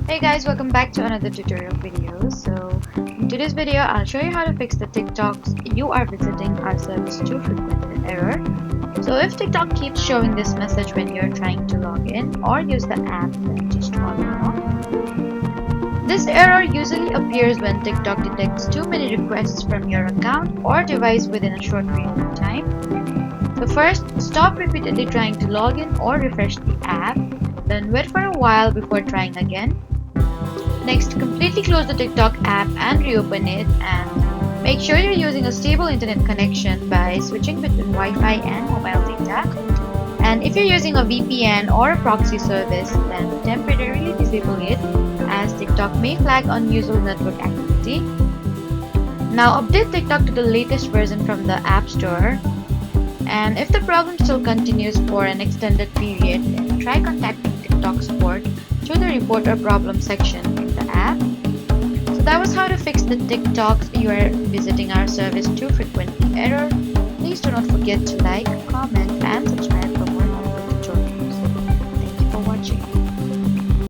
Hey guys, welcome back to another tutorial video. So in today's video, I'll show you how to fix the TikToks you are visiting our service too frequent error. So if TikTok keeps showing this message when you're trying to log in or use the app, then just turn it off. This error usually appears when TikTok detects too many requests from your account or device within a short period of time. So first, stop repeatedly trying to log in or refresh the app, then wait for a while before trying again. Next, completely close the TikTok app and reopen it, and make sure you're using a stable internet connection by switching between Wi-Fi and mobile data. And if you're using a VPN or a proxy service, then temporarily disable it, as TikTok may flag unusual network activity. Now update TikTok to the latest version from the App Store. And if the problem still continues for an extended period, then try contacting TikTok support through the report or problem section in the app. So that was how to fix the TikToks you are visiting our service too frequently error. Please do not forget to like, comment, and subscribe.